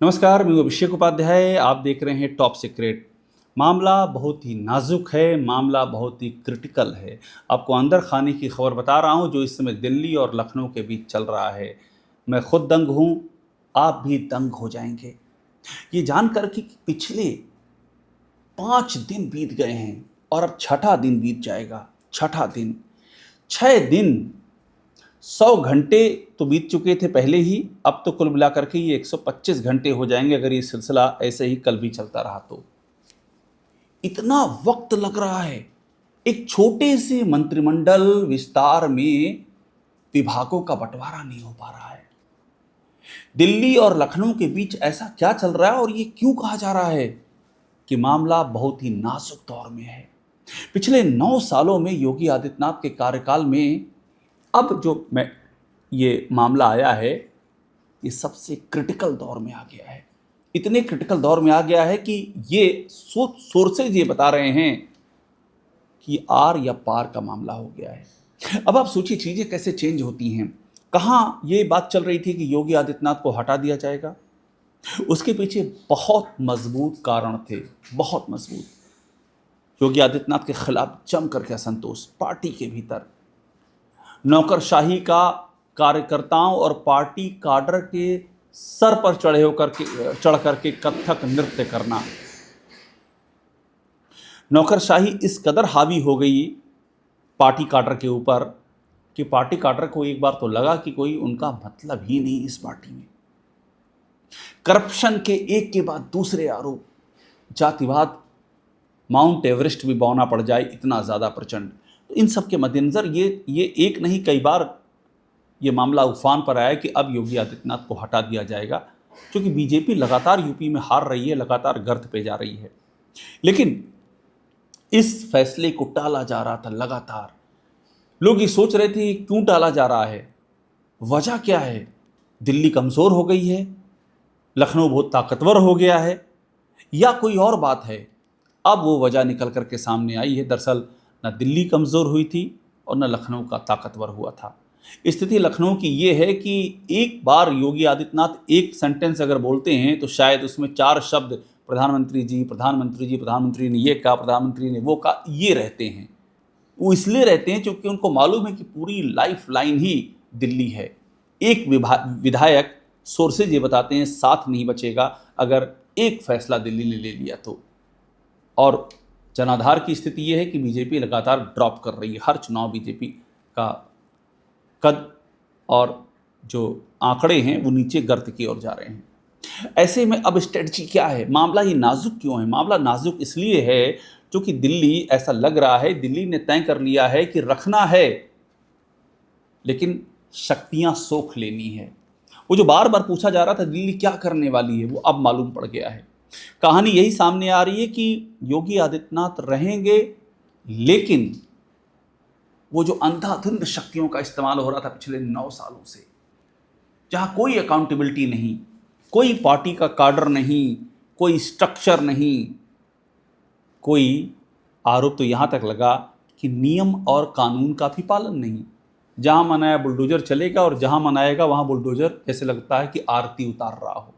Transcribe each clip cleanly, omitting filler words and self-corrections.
नमस्कार, मैं अभिषेक उपाध्याय। आप देख रहे हैं टॉप सीक्रेट। मामला बहुत ही नाजुक है, मामला बहुत ही क्रिटिकल है। आपको अंदर खाने की खबर बता रहा हूं जो इस समय दिल्ली और लखनऊ के बीच चल रहा है। मैं खुद दंग हूं, आप भी दंग हो जाएंगे ये जानकर कि पिछले 5 दिन बीत गए हैं और अब छठा दिन बीत जाएगा। छठा दिन, 6 दिन, 100 घंटे तो बीत चुके थे पहले ही। अब तो कुल मिलाकर के ये 125 घंटे हो जाएंगे अगर ये सिलसिला ऐसे ही कल भी चलता रहा तो। इतना वक्त लग रहा है एक छोटे से मंत्रिमंडल विस्तार में, विभागों का बंटवारा नहीं हो पा रहा है। दिल्ली और लखनऊ के बीच ऐसा क्या चल रहा है और ये क्यों कहा जा रहा है कि मामला बहुत ही नाजुक दौर में है। पिछले 9 सालों में योगी आदित्यनाथ के कार्यकाल में अब जो मैं ये मामला आया है, ये सबसे क्रिटिकल दौर में आ गया है। इतने क्रिटिकल दौर में आ गया है कि ये सोर्सेज ये बता रहे हैं कि आर या पार का मामला हो गया है। अब आप सोचिए चीज़ें कैसे चेंज होती हैं। कहाँ ये बात चल रही थी कि योगी आदित्यनाथ को हटा दिया जाएगा, उसके पीछे बहुत मजबूत कारण थे, बहुत मजबूत। योगी आदित्यनाथ के खिलाफ जम करके असंतोष पार्टी के भीतर, नौकरशाही का कार्यकर्ताओं और पार्टी काडर के सर पर चढ़ करके कथक नृत्य करना। नौकरशाही इस कदर हावी हो गई पार्टी काडर के ऊपर कि पार्टी काडर को एक बार तो लगा कि कोई उनका मतलब ही नहीं इस पार्टी में। करप्शन के एक के बाद दूसरे आरोप, जातिवाद, माउंट एवरेस्ट भी बौना पड़ जाए इतना ज़्यादा प्रचंड। तो इन सब के मद्देनज़र ये एक नहीं कई बार ये मामला उफान पर आया कि अब योगी आदित्यनाथ को हटा दिया जाएगा, क्योंकि बीजेपी लगातार यूपी में हार रही है, लगातार गर्त पे जा रही है। लेकिन इस फैसले को टाला जा रहा था लगातार। लोग ये सोच रहे थे क्यों टाला जा रहा है, वजह क्या है। दिल्ली कमज़ोर हो गई है, लखनऊ बहुत ताकतवर हो गया है, या कोई और बात है। अब वो वजह निकल कर के सामने आई है। दरअसल न दिल्ली कमज़ोर हुई थी और न लखनऊ का ताकतवर हुआ था। स्थिति लखनऊ की ये है कि एक बार योगी आदित्यनाथ एक सेंटेंस अगर बोलते हैं तो शायद उसमें 4 शब्द प्रधानमंत्री जी, प्रधानमंत्री जी, प्रधानमंत्री ने ये कहा, प्रधानमंत्री ने वो कहा, ये रहते हैं। वो इसलिए रहते हैं क्योंकि उनको मालूम है कि पूरी लाइफ लाइन ही दिल्ली है। एक विधायक, सोर्सेज ये बताते हैं, साथ नहीं बचेगा अगर एक फैसला दिल्ली ने ले लिया तो। और जनाधार की स्थिति ये है कि बीजेपी लगातार ड्रॉप कर रही है। हर चुनाव बीजेपी का कद और जो आंकड़े हैं वो नीचे गर्त की ओर जा रहे हैं। ऐसे में अब स्ट्रेटजी क्या है, मामला ये नाजुक क्यों है। मामला नाजुक इसलिए है क्योंकि दिल्ली, ऐसा लग रहा है दिल्ली ने तय कर लिया है कि रखना है लेकिन शक्तियां सोख लेनी है। वो जो बार बार पूछा जा रहा था दिल्ली क्या करने वाली है, वो अब मालूम पड़ गया है। कहानी यही सामने आ रही है कि योगी आदित्यनाथ रहेंगे, लेकिन वो जो अंधाधुंध शक्तियों का इस्तेमाल हो रहा था पिछले 9 सालों से, जहां कोई अकाउंटेबिलिटी नहीं, कोई पार्टी का काडर नहीं, कोई स्ट्रक्चर नहीं, कोई आरोप तो यहां तक लगा कि नियम और कानून का भी पालन नहीं। जहां मनाया बुलडोजर चलेगा और जहां मनाएगा वहां बुलडोजर जैसे लगता है कि आरती उतार रहा हो।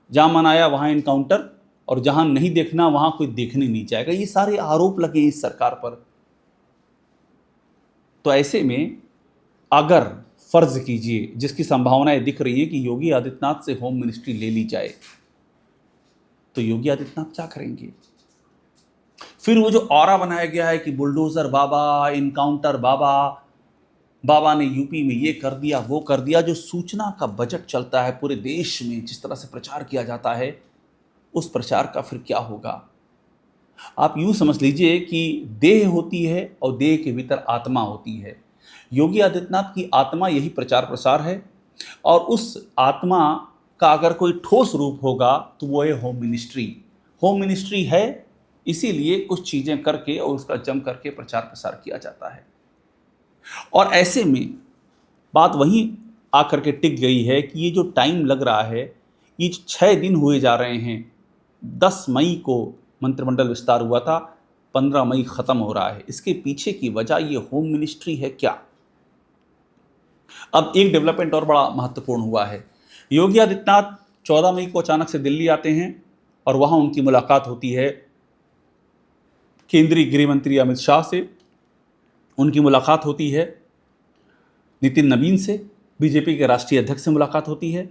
जहां मनाया वहां इनकाउंटर, और जहां नहीं देखना वहां कोई देखने नहीं जाएगा। ये सारे आरोप लगे इस सरकार पर। तो ऐसे में अगर फर्ज कीजिए, जिसकी संभावनाएं दिख रही है कि योगी आदित्यनाथ से होम मिनिस्ट्री ले ली जाए, तो योगी आदित्यनाथ क्या करेंगे। फिर वो जो ऑरा बनाया गया है कि बुलडोजर बाबा, इनकाउंटर बाबा, बाबा ने यूपी में ये कर दिया, वो कर दिया, जो सूचना का बजट चलता है पूरे देश में, जिस तरह से प्रचार किया जाता है, उस प्रचार का फिर क्या होगा। आप यूं समझ लीजिए कि देह होती है और देह के भीतर आत्मा होती है। योगी आदित्यनाथ की आत्मा यही प्रचार प्रसार है, और उस आत्मा का अगर कोई ठोस रूप होगा तो वो है होम मिनिस्ट्री। होम मिनिस्ट्री है, इसीलिए कुछ चीज़ें करके और उसका जम करके प्रचार प्रसार किया जाता है। और ऐसे में बात वहीं आकर के टिक गई है कि ये जो टाइम लग रहा है, ये 6 दिन हुए जा रहे हैं। 10 मई को मंत्रिमंडल विस्तार हुआ था, 15 मई ख़त्म हो रहा है। इसके पीछे की वजह ये होम मिनिस्ट्री है क्या। अब एक डेवलपमेंट और बड़ा महत्वपूर्ण हुआ है। योगी आदित्यनाथ 14 मई को अचानक से दिल्ली आते हैं और वहाँ उनकी मुलाकात होती है केंद्रीय गृह मंत्री अमित शाह से, उनकी मुलाकात होती है नितिन नवीन से, बीजेपी के राष्ट्रीय अध्यक्ष से मुलाकात होती है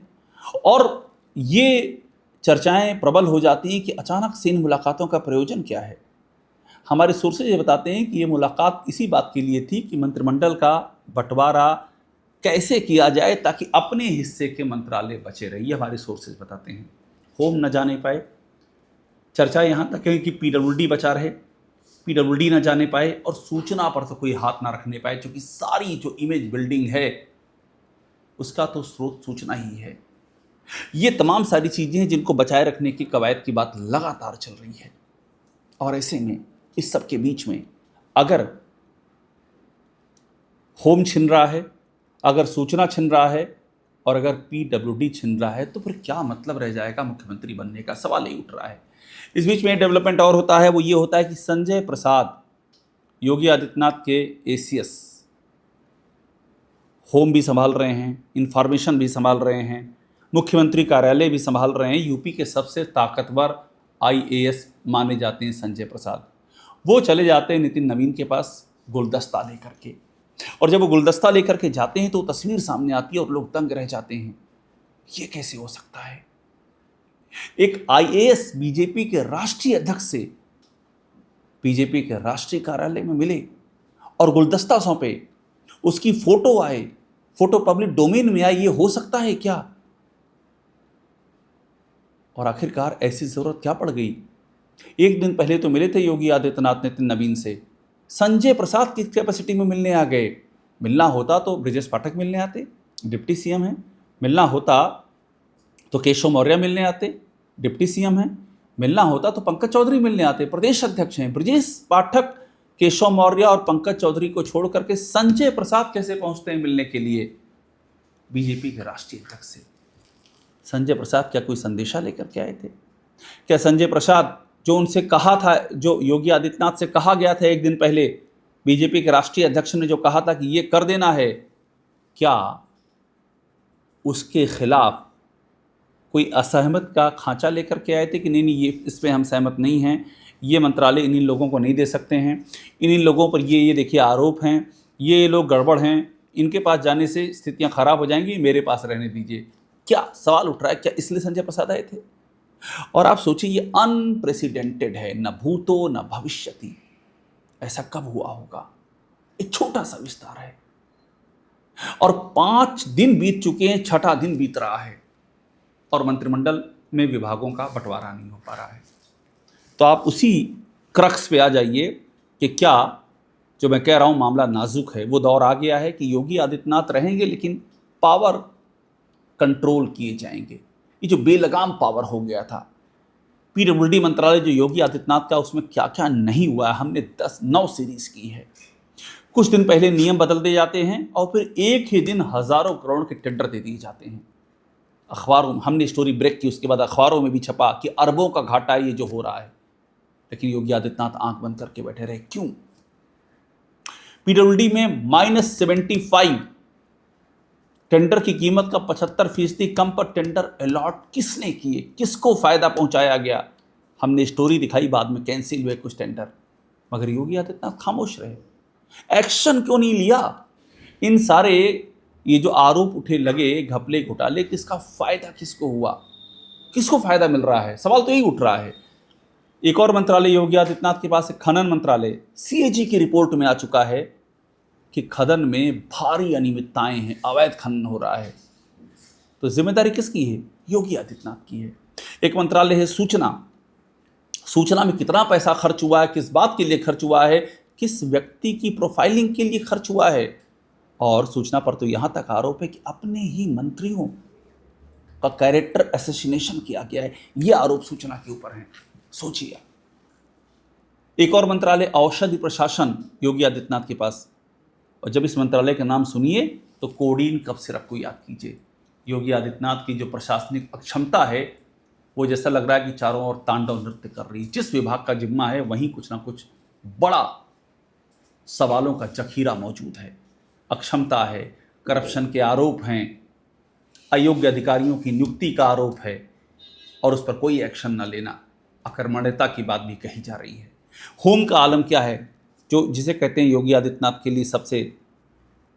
और ये चर्चाएं प्रबल हो जाती हैं कि अचानक से इन मुलाकातों का प्रयोजन क्या है। हमारे सोर्सेज ये बताते हैं कि ये मुलाकात इसी बात के लिए थी कि मंत्रिमंडल का बंटवारा कैसे किया जाए ताकि अपने हिस्से के मंत्रालय बचे रहे। ये हमारे सोर्सेज बताते हैं। होम न जाने पाए, चर्चा यहाँ तक है कि पीडब्ल्यूडी बचा रहे, पीडब्ल्यूडी न जाने पाए और सूचना पर तो कोई हाथ ना रखने पाए, क्योंकि सारी जो इमेज बिल्डिंग है उसका तो स्रोत सूचना ही है। ये तमाम सारी चीज़ें हैं जिनको बचाए रखने की कवायद की बात लगातार चल रही है। और ऐसे में इस सब के बीच में अगर होम छिन रहा है, अगर सूचना छिन रहा है और अगर पीडब्ल्यूडी छिन रहा है तो फिर क्या मतलब रह जाएगा मुख्यमंत्री बनने का, सवाल ही उठ रहा है। इस बीच में डेवलपमेंट और होता है, वो ये होता है कि संजय प्रसाद योगी आदित्यनाथ के एसीएस होम भी संभाल रहे हैं, इंफॉर्मेशन भी संभाल रहे हैं, मुख्यमंत्री कार्यालय भी संभाल रहे हैं। यूपी के सबसे ताकतवर आईएएस माने जाते हैं संजय प्रसाद। वो चले जाते हैं नितिन नवीन के पास गुलदस्ता लेकर के, और जब वो गुलदस्ता लेकर के जाते हैं तो तस्वीर सामने आती है और लोग दंग रह जाते हैं। ये कैसे हो सकता है? एक आईएएस बीजेपी के राष्ट्रीय अध्यक्ष से बीजेपी के राष्ट्रीय कार्यालय में मिले और गुलदस्ता सौंपे, उसकी फोटो आए, फोटो पब्लिक डोमेन में आए, ये हो सकता है क्या? और आखिरकार ऐसी जरूरत क्या पड़ गई? एक दिन पहले तो मिले थे योगी आदित्यनाथ नितिन नवीन से, संजय प्रसाद किस कैपेसिटी में मिलने आ गए? मिलना होता तो ब्रजेश पाठक मिलने आते, डिप्टी सीएम हैं। मिलना होता तो केशव मौर्य मिलने आते, डिप्टी सीएम हैं। मिलना होता तो पंकज चौधरी मिलने आते, प्रदेश अध्यक्ष हैं। ब्रजेश पाठक, केशव मौर्य और पंकज चौधरी को छोड़ करके संजय प्रसाद कैसे पहुंचते हैं मिलने के लिए बीजेपी के राष्ट्रीय अध्यक्ष से? संजय प्रसाद क्या कोई संदेशा लेकर के आए थे? क्या संजय प्रसाद जो उनसे कहा था, जो योगी आदित्यनाथ से कहा गया था एक दिन पहले, बीजेपी के राष्ट्रीय अध्यक्ष ने जो कहा था कि ये कर देना है, क्या उसके खिलाफ कोई असहमत का खांचा लेकर के आए थे कि नहीं ये इस पे हम सहमत नहीं हैं, ये मंत्रालय इन्हीं लोगों को नहीं दे सकते हैं, इन्हीं लोगों पर ये देखिए आरोप हैं, ये लोग गड़बड़ हैं, इनके पास जाने से स्थितियां खराब हो जाएंगी, मेरे पास रहने दीजिए? क्या सवाल उठ रहा है, क्या इसलिए संजय प्रसाद आए थे? और आप सोचिए, ये अनप्रेसिडेंटेड है, न भूतो न भविष्यति। ऐसा कब हुआ होगा? एक छोटा सा विस्तार है और 5 दिन बीत चुके हैं, 6ठा दिन बीत रहा है और मंत्रिमंडल में विभागों का बंटवारा नहीं हो पा रहा है। तो आप उसी क्रक्स पे आ जाइए कि क्या जो मैं कह रहा हूं मामला नाजुक है। वो दौर आ गया है कि योगी आदित्यनाथ रहेंगे लेकिन पावर कंट्रोल किए जाएंगे। ये जो बेलगाम पावर हो गया था, पीडब्ल्यूडी मंत्रालय जो योगी आदित्यनाथ का, उसमें क्या क्या नहीं हुआ है। हमने 9 सीरीज की है। कुछ दिन पहले नियम बदल दिए जाते हैं और फिर एक ही दिन हजारों करोड़ के टेंडर दे दिए जाते हैं। अखबारों में हमने स्टोरी ब्रेक की, उसके बाद अखबारों में भी छपा कि अरबों का घाटा ये जो हो रहा है, लेकिन योगी आदित्यनाथ आंख बंद करके बैठे रहे। क्यों? पीडब्ल्यूडी में -75, टेंडर की कीमत का 75% कम पर टेंडर अलॉट किसने किए, किसको फायदा पहुंचाया गया? हमने स्टोरी दिखाई, बाद में कैंसिल हुए कुछ टेंडर, मगर योगी आदित्यनाथ खामोश रहे। एक्शन क्यों नहीं लिया? इन सारे ये जो आरोप उठे लगे, घपले घोटाले, किसका फायदा किसको हुआ, किसको फायदा मिल रहा है? सवाल तो यही उठ रहा है। एक और मंत्रालय योगी आदित्यनाथ के पास, खनन मंत्रालय, सीएजी की रिपोर्ट में आ चुका है कि खनन में भारी अनियमितताएं हैं, अवैध खनन हो रहा है। तो जिम्मेदारी किसकी है? योगी आदित्यनाथ की है। एक मंत्रालय है सूचना, सूचना में कितना पैसा खर्च हुआ है, किस बात के लिए खर्च हुआ है, किस व्यक्ति की प्रोफाइलिंग के लिए खर्च हुआ है। और सूचना पर तो यहां तक आरोप है कि अपने ही मंत्रियों का कैरेक्टर असैसिनेशन किया गया है। यह आरोप सूचना के ऊपर है। सोचिए। एक और मंत्रालय औषधि प्रशासन योगी आदित्यनाथ के पास, और जब इस मंत्रालय का नाम सुनिए तो कोडीन कफ सिरप को याद कीजिए। योगी आदित्यनाथ की जो प्रशासनिक अक्षमता है, वो जैसा लग रहा है कि चारों ओर तांडव नृत्य कर रही। जिस विभाग का जिम्मा है वहीं कुछ ना कुछ बड़ा सवालों का जखीरा मौजूद है। अक्षमता है, करप्शन के आरोप हैं, अयोग्य अधिकारियों की नियुक्ति का आरोप है और उस पर कोई एक्शन न लेना, अकर्मण्यता की बात भी कही जा रही है। होम का आलम क्या है, जो जिसे कहते हैं योगी आदित्यनाथ के लिए सबसे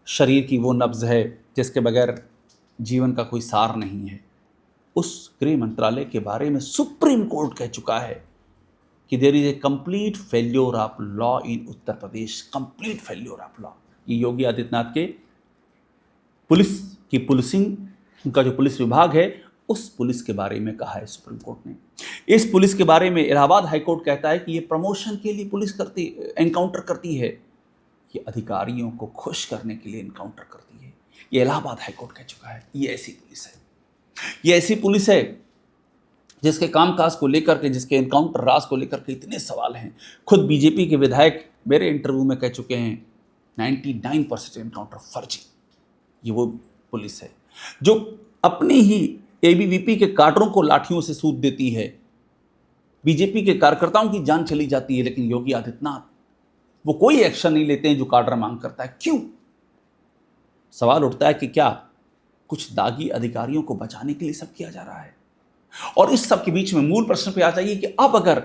शरीर की वो नब्ज है जिसके बगैर जीवन का कोई सार नहीं है। उस गृह मंत्रालय के बारे में सुप्रीम कोर्ट कह चुका है कि there is a complete failure of law in Uttar Pradesh, complete failure of law. ये योगी आदित्यनाथ के पुलिस की पुलिसिंग, उनका जो पुलिस विभाग है उस पुलिस के बारे में कहा है सुप्रीम कोर्ट ने। इस पुलिस के बारे में इलाहाबाद हाईकोर्ट कहता है कि ये प्रमोशन के लिए पुलिस एनकाउंटर करती है, ये अधिकारियों को खुश करने के लिए एनकाउंटर करती है। ये इलाहाबाद हाईकोर्ट कह चुका है। ये ऐसी पुलिस है, ये ऐसी पुलिस है जिसके कामकाज को लेकर के, जिसके एनकाउंटर राज को लेकर के इतने सवाल हैं। खुद बीजेपी के विधायक मेरे इंटरव्यू में कह चुके हैं 99% एनकाउंटर फर्जी। ये वो पुलिस है जो अपने ही एबीवीपी के काडरों को लाठियों से सूद देती है, बीजेपी के कार्यकर्ताओं की जान चली जाती है, लेकिन योगी आदित्यनाथ वो कोई एक्शन नहीं लेते हैं जो काडर मांग करता है। क्यों? सवाल उठता है कि क्या कुछ दागी अधिकारियों को बचाने के लिए सब किया जा रहा है? और इस सब के बीच में मूल प्रश्न पे आ जाइए कि अब अगर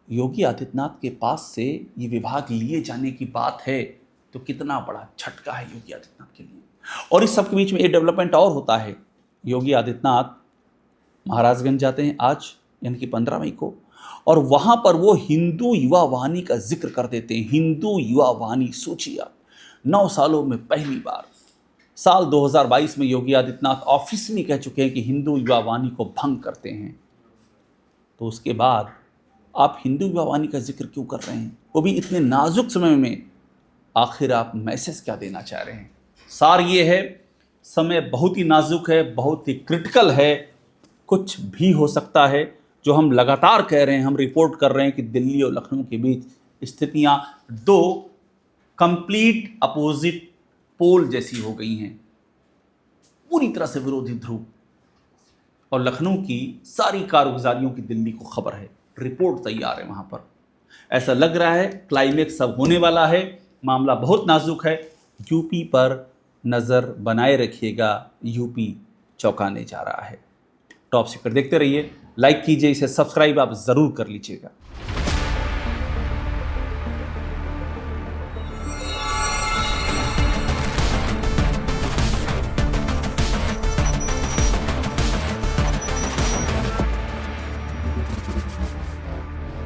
योगी आदित्यनाथ के पास से ये विभाग लिए जाने की बात है तो कितना बड़ा झटका है योगी आदित्यनाथ के लिए। और इस सब के बीच में एक डेवलपमेंट और होता है। योगी आदित्यनाथ महाराजगंज जाते हैं आज, यानी कि 15 मई को, और वहां पर वो हिंदू युवा वाहिनी का जिक्र कर देते हैं। हिंदू युवा वाहिनी, सोचिए आप, 9 सालों में पहली बार साल 2022 में योगी आदित्यनाथ ऑफिशियली कह चुके हैं कि हिंदू युवा वाहिनी को भंग करते हैं। तो उसके बाद आप हिंदू युवा वाहिनी का जिक्र क्यों कर रहे हैं, वो भी इतने नाजुक समय में? आखिर आप मैसेज क्या देना चाह रहे हैं? सार ये है, समय बहुत ही नाजुक है, बहुत ही क्रिटिकल है, कुछ भी हो सकता है। जो हम लगातार कह रहे हैं, हम रिपोर्ट कर रहे हैं कि दिल्ली और लखनऊ के बीच स्थितियां दो कंप्लीट अपोजिट पोल जैसी हो गई हैं, पूरी तरह से विरोधी ध्रुव। और लखनऊ की सारी कारगुजारियों की दिल्ली को खबर है, रिपोर्ट तैयार है वहां पर। ऐसा लग रहा है क्लाइमेक्स अब होने वाला है, मामला बहुत नाजुक है। यूपी पर नज़र बनाए रखिएगा, यूपी चौंकाने जा रहा है। टॉप सीक्रेट देखते रहिए, लाइक कीजिए, इसे सब्सक्राइब आप ज़रूर कर लीजिएगा।